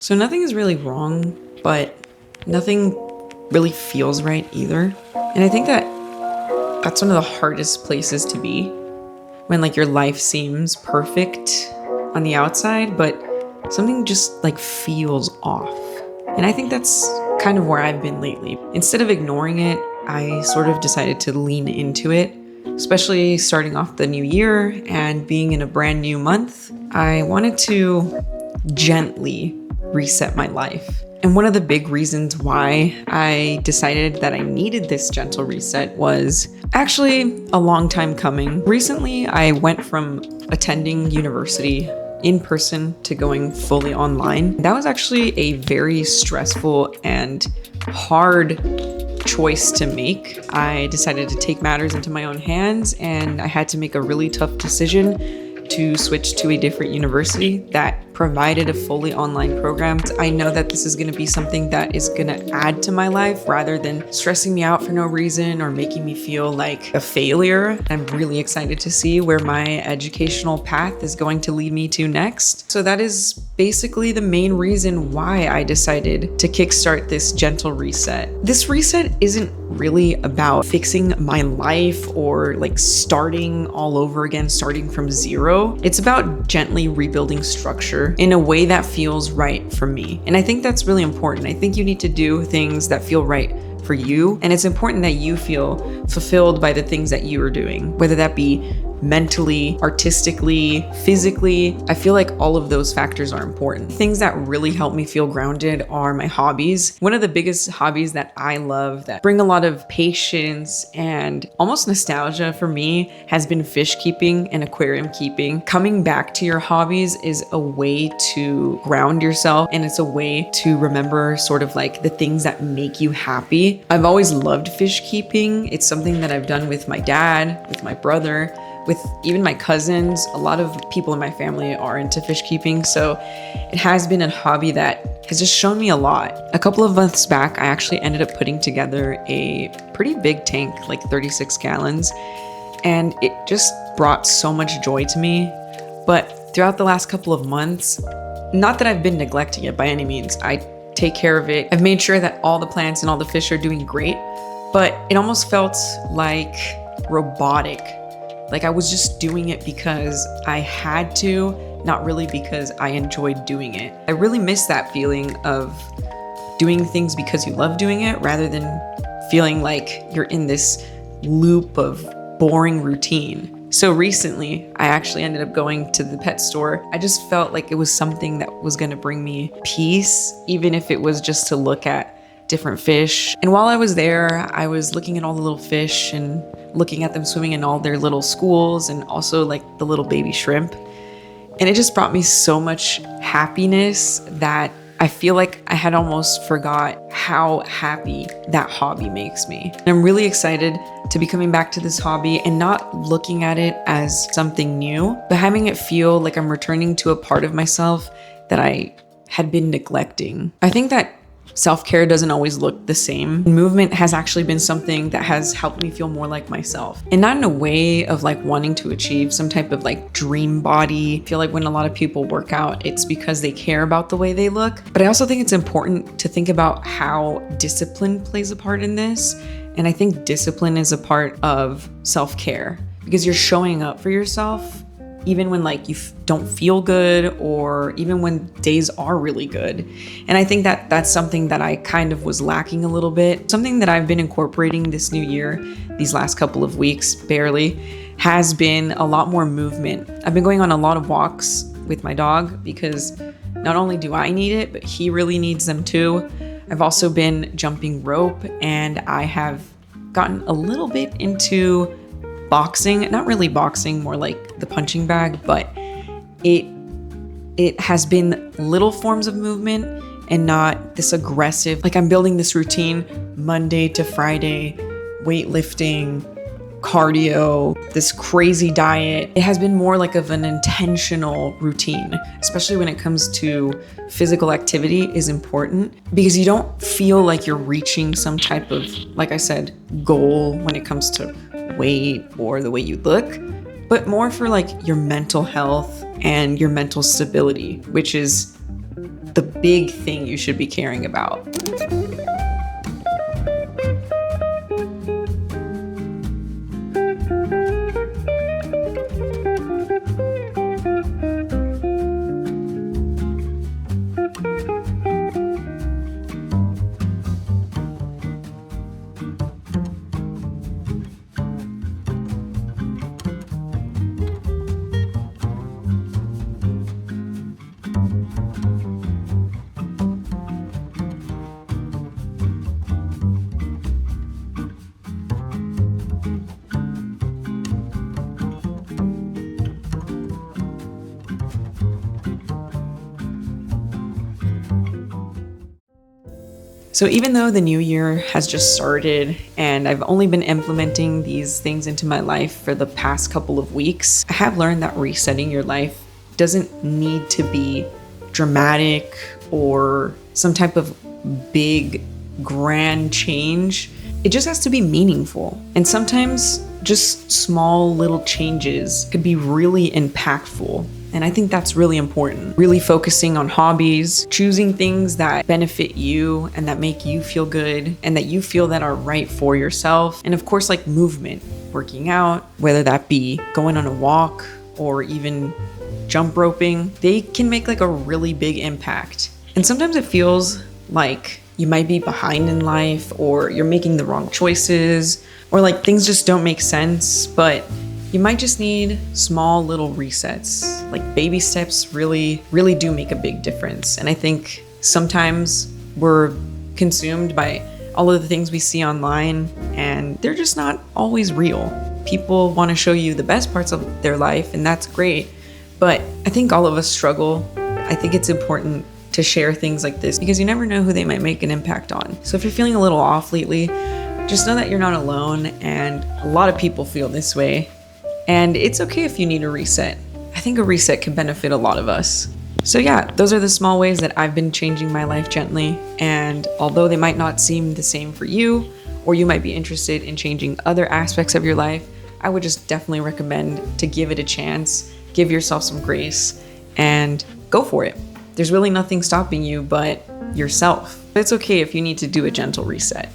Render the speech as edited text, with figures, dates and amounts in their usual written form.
So nothing is really wrong, but nothing really feels right either. And I think that that's one of the hardest places to be when your life seems perfect on the outside, but something just feels off. And I think that's kind of where I've been lately. Instead of ignoring it, I sort of decided to lean into it, especially starting off the new year and being in a brand new month. I wanted to gently reset my life. And one of the big reasons why I decided that I needed this gentle reset was actually a long time coming. Recently, I went from attending university in person to going fully online. That was actually a very stressful and hard choice to make. I decided to take matters into my own hands, and I had to make a really tough decision to switch to a different university that provided a fully online program. I know that this is going to be something that is going to add to my life rather than stressing me out for no reason or making me feel like a failure. I'm really excited to see where my educational path is going to lead me to next. So that is basically the main reason why I decided to kickstart this gentle reset. This reset isn't really about fixing my life or starting all over again, starting from zero. It's about gently rebuilding structure in a way that feels right for me. And I think that's really important. I think you need to do things that feel right for you. And it's important that you feel fulfilled by the things that you are doing, whether that be mentally, artistically, physically. I feel like all of those factors are important. Things that really help me feel grounded are my hobbies. One of the biggest hobbies that I love that bring a lot of patience and almost nostalgia for me has been fish keeping and aquarium keeping. Coming back to your hobbies is a way to ground yourself, and it's a way to remember sort of the things that make you happy. I've always loved fish keeping. It's something that I've done with my dad, with my brother, with even my cousins. A lot of people in my family are into fish keeping, so it has been a hobby that has just shown me a lot. A couple of months back, I actually ended up putting together a pretty big tank, 36 gallons, and it just brought so much joy to me. But throughout the last couple of months, not that I've been neglecting it by any means, I take care of it. I've made sure that all the plants and all the fish are doing great, but it almost felt robotic. I was just doing it because I had to, not really because I enjoyed doing it. I really miss that feeling of doing things because you love doing it rather than feeling like you're in this loop of boring routine. So recently, I actually ended up going to the pet store. I just felt like it was something that was going to bring me peace, even if it was just to look at different fish. And while I was there, I was looking at all the little fish and looking at them swimming in all their little schools and also the little baby shrimp. And it just brought me so much happiness that I feel like I had almost forgot how happy that hobby makes me. And I'm really excited to be coming back to this hobby and not looking at it as something new, but having it feel like I'm returning to a part of myself that I had been neglecting. I think that self-care doesn't always look the same. Movement has actually been something that has helped me feel more like myself. And not in a way of wanting to achieve some type of dream body. I feel like when a lot of people work out, it's because they care about the way they look. But I also think it's important to think about how discipline plays a part in this. And I think discipline is a part of self-care because you're showing up for yourself even when you don't feel good or even when days are really good. And I think that that's something that I kind of was lacking a little bit. Something that I've been incorporating this new year, these last couple of weeks, barely, has been a lot more movement. I've been going on a lot of walks with my dog because not only do I need it, but he really needs them too. I've also been jumping rope, and I have gotten a little bit into boxing, not really boxing, more like the punching bag, but it has been little forms of movement and not this aggressive, I'm building this routine Monday to Friday, weightlifting, cardio, this crazy diet. It has been more of an intentional routine, especially when it comes to physical activity is important because you don't feel like you're reaching some type of, like I said, goal when it comes to weight or the way you look, but more for your mental health and your mental stability, which is the big thing you should be caring about. So even though the new year has just started and I've only been implementing these things into my life for the past couple of weeks, I have learned that resetting your life doesn't need to be dramatic or some type of big, grand change. It just has to be meaningful. And sometimes just small little changes could be really impactful. And I think that's really important. Really focusing on hobbies, choosing things that benefit you and that make you feel good and that you feel that are right for yourself. And of course, like movement, working out, whether that be going on a walk or even jump roping, they can make like a really big impact. And sometimes it feels like you might be behind in life or you're making the wrong choices or like things just don't make sense, but you might just need small little resets. Like baby steps really do make a big difference. And I think sometimes we're consumed by all of the things we see online and they're just not always real. People want to show you the best parts of their life and that's great. But I think all of us struggle. I think it's important to share things like this because you never know who they might make an impact on. So if you're feeling a little off lately, just know that you're not alone and a lot of people feel this way. And it's okay if you need a reset. I think a reset can benefit a lot of us. So yeah, those are the small ways that I've been changing my life gently. And although they might not seem the same for you, or you might be interested in changing other aspects of your life, I would just definitely recommend to give it a chance, give yourself some grace, and go for it. There's really nothing stopping you but yourself. It's okay if you need to do a gentle reset.